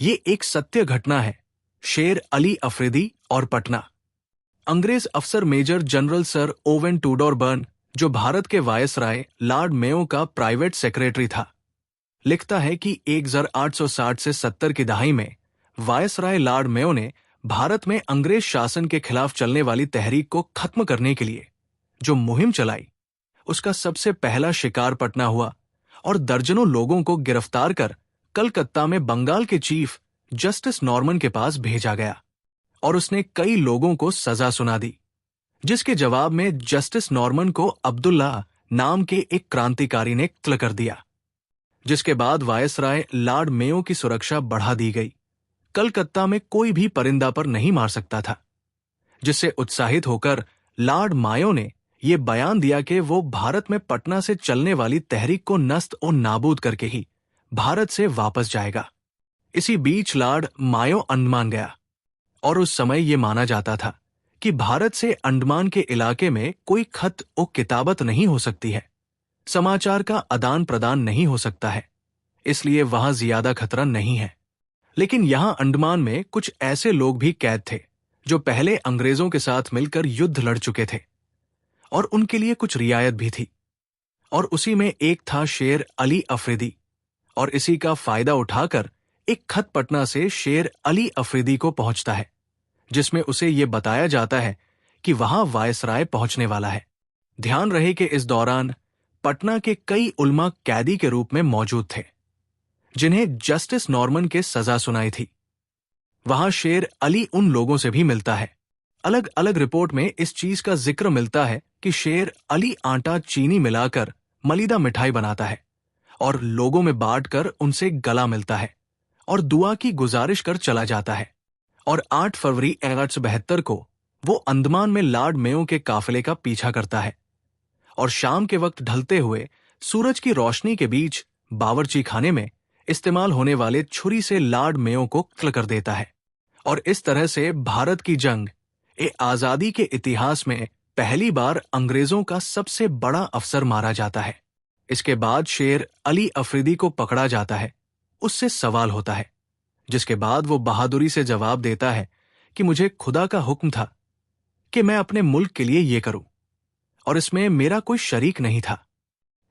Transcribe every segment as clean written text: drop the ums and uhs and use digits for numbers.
ये एक सत्य घटना है। शेर अली अफरीदी और पटना। अंग्रेज अफसर major general sir Owen Tudor Burn, जो भारत के वायसराय लॉर्ड मेयो का प्राइवेट सेक्रेटरी था, लिखता है कि 1860 से 70 की दहाई में वायसराय लॉर्ड मेयो ने भारत में अंग्रेज शासन के खिलाफ चलने वाली तहरीक को खत्म करने के लिए जो मुहिम चलाई, उसका सबसे पहला शिकार पटना हुआ और दर्जनों लोगों को गिरफ्तार कर कलकत्ता में बंगाल के चीफ जस्टिस नॉर्मन के पास भेजा गया और उसने कई लोगों को सजा सुना दी, जिसके जवाब में जस्टिस नॉर्मन को अब्दुल्ला नाम के एक क्रांतिकारी ने कत्ल कर दिया। जिसके बाद वायसराय लॉर्ड मेयो की सुरक्षा बढ़ा दी गई। कलकत्ता में कोई भी परिंदा पर नहीं मार सकता था, जिससे उत्साहित होकर लॉर्ड मायो ने यह बयान दिया कि वो भारत में पटना से चलने वाली तहरीक को नष्ट और नाबूद करके ही भारत से वापस जाएगा। इसी बीच लॉर्ड मायो अंडमान गया और उस समय यह माना जाता था कि भारत से अंडमान के इलाके में कोई खत और किताबत नहीं हो सकती है, समाचार का आदान प्रदान नहीं हो सकता है, इसलिए वहां ज्यादा खतरा नहीं है। लेकिन यहां अंडमान में कुछ ऐसे लोग भी कैद थे जो पहले अंग्रेजों के साथ मिलकर युद्ध लड़ चुके थे और उनके लिए कुछ रियायत भी थी, और उसी में एक था शेर अली अफरीदी। और इसी का फायदा उठाकर एक खत पटना से शेर अली अफरीदी को पहुंचता है, जिसमें उसे यह बताया जाता है कि वहां वायसराय पहुंचने वाला है। ध्यान रहे कि इस दौरान पटना के कई उल्मा कैदी के रूप में मौजूद थे, जिन्हें जस्टिस नॉर्मन के सजा सुनाई थी। वहां शेर अली उन लोगों से भी मिलता है। अलग अलग रिपोर्ट में इस चीज का जिक्र मिलता है कि शेर अली आटा चीनी मिलाकर मलीदा मिठाई बनाता है और लोगों में बांटकर उनसे गला मिलता है और दुआ की गुजारिश कर चला जाता है। और 8 फरवरी 1872 को वो अंडमान में लॉर्ड मेयो के काफिले का पीछा करता है और शाम के वक्त ढलते हुए सूरज की रोशनी के बीच बावर्ची खाने में इस्तेमाल होने वाले छुरी से लॉर्ड मेयो को कत्ल कर देता है। और इस तरह से भारत की जंग आजादी के इतिहास में पहली बार अंग्रेजों का सबसे बड़ा अफसर मारा जाता है। इसके बाद शेर अली अफरीदी को पकड़ा जाता है। उससे सवाल होता है, जिसके बाद वो बहादुरी से जवाब देता है कि मुझे खुदा का हुक्म था कि मैं अपने मुल्क के लिए ये करूं और इसमें मेरा कोई शरीक नहीं था।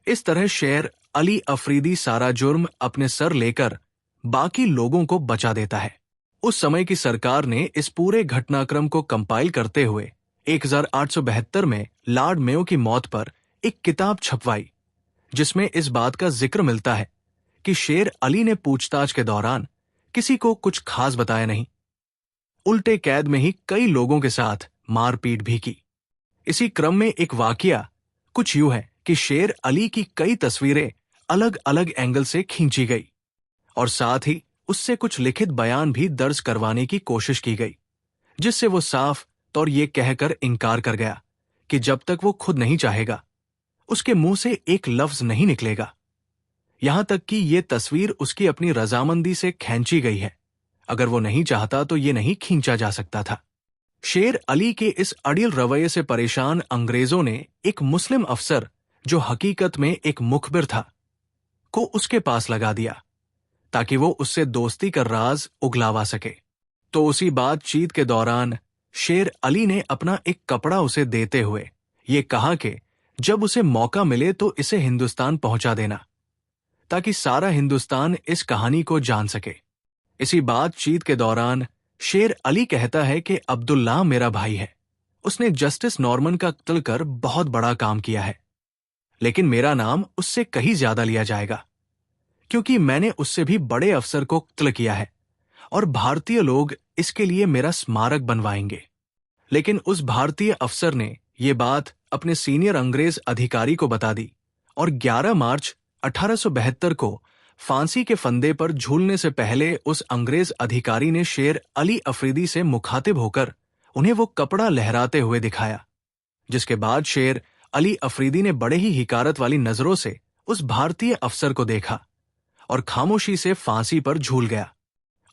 इस तरह शेर अली अफरीदी सारा जुर्म अपने सर लेकर बाकी लोगों को बचा देता है। उस समय की सरकार ने इस पूरे घटनाक्रम को कंपाइल करते हुए 1872 में लॉर्ड मेयो की मौत पर एक किताब छपवाई, जिसमें इस बात का जिक्र मिलता है कि शेर अली ने पूछताछ के दौरान किसी को कुछ खास बताया नहीं, उल्टे कैद में ही कई लोगों के साथ मारपीट भी की। इसी क्रम में एक वाकया कुछ यूं है कि शेर अली की कई तस्वीरें अलग अलग एंगल से खींची गई और साथ ही उससे कुछ लिखित बयान भी दर्ज करवाने की कोशिश की गई, जिससे वो साफ तौर ये कहकर इनकार कर गया कि जब तक वो खुद नहीं चाहेगा उसके मुंह से एक लफ्ज नहीं निकलेगा। यहां तक कि ये तस्वीर उसकी अपनी रजामंदी से खींची गई है। अगर वो नहीं चाहता तो ये नहीं खींचा जा सकता था। शेर अली के इस अड़ियल रवैये से परेशान अंग्रेजों ने एक मुस्लिम अफसर, जो हकीकत में एक मुखबिर था, को उसके पास लगा दिया ताकि वो उससे दोस्ती का राज उगलवा सके। तो उसी बातचीत के दौरान शेर अली ने अपना एक कपड़ा उसे देते हुए ये कहा कि जब उसे मौका मिले तो इसे हिंदुस्तान पहुंचा देना, ताकि सारा हिंदुस्तान इस कहानी को जान सके। इसी बातचीत के दौरान शेर अली कहता है कि अब्दुल्ला मेरा भाई है, उसने जस्टिस नॉर्मन का कत्ल कर बहुत बड़ा काम किया है, लेकिन मेरा नाम उससे कहीं ज्यादा लिया जाएगा, क्योंकि मैंने उससे भी बड़े अफसर को कत्ल किया है और भारतीय लोग इसके लिए मेरा स्मारक बनवाएंगे। लेकिन उस भारतीय अफसर ने ये बात अपने सीनियर अंग्रेज अधिकारी को बता दी और 11 मार्च 1872 को फांसी के फंदे पर झूलने से पहले उस अंग्रेज अधिकारी ने शेर अली अफरीदी से मुखातिब होकर उन्हें वो कपड़ा लहराते हुए दिखाया, जिसके बाद शेर अली अफरीदी ने बड़े ही हिकारत वाली नजरों से उस भारतीय अफसर को देखा और खामोशी से फांसी पर झूल गया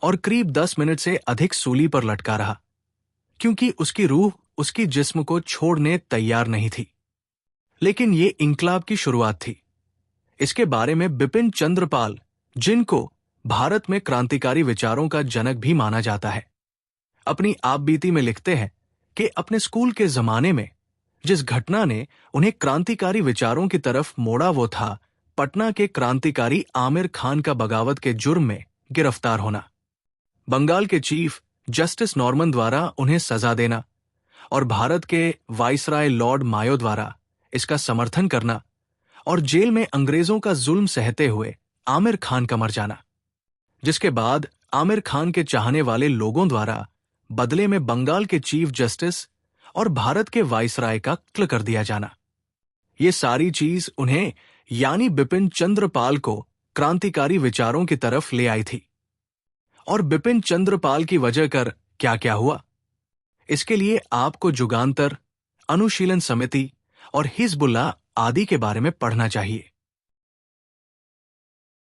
और करीब 10 मिनट से अधिक सूली पर लटका रहा, क्योंकि उसकी रूह उसकी जिस्म को छोड़ने तैयार नहीं थी। लेकिन ये इंकलाब की शुरुआत थी। इसके बारे में बिपिन चंद्रपाल, जिनको भारत में क्रांतिकारी विचारों का जनक भी माना जाता है। अपनी आपबीती में लिखते हैं कि अपने स्कूल के जमाने में जिस घटना ने उन्हें क्रांतिकारी विचारों की तरफ मोड़ा वो था पटना के क्रांतिकारी आमिर खान का बगावत के जुर्म में गिरफ्तार होना, बंगाल के चीफ जस्टिस नॉर्मन द्वारा उन्हें सजा देना और भारत के वाइसराय लॉर्ड मायो द्वारा इसका समर्थन करना और जेल में अंग्रेजों का जुल्म सहते हुए आमिर खान का मर जाना, जिसके बाद आमिर खान के चाहने वाले लोगों द्वारा बदले में बंगाल के चीफ जस्टिस और भारत के वाइसराय का कत्ल कर दिया जाना। ये सारी चीज उन्हें यानी बिपिन चंद्र पाल को क्रांतिकारी विचारों की तरफ ले आई थी। और बिपिन चंद्र पाल की वजह कर क्या क्या हुआ, इसके लिए आपको जुगांतर, अनुशीलन समिति और हिजबुल्लाह आदि के बारे में पढ़ना चाहिए।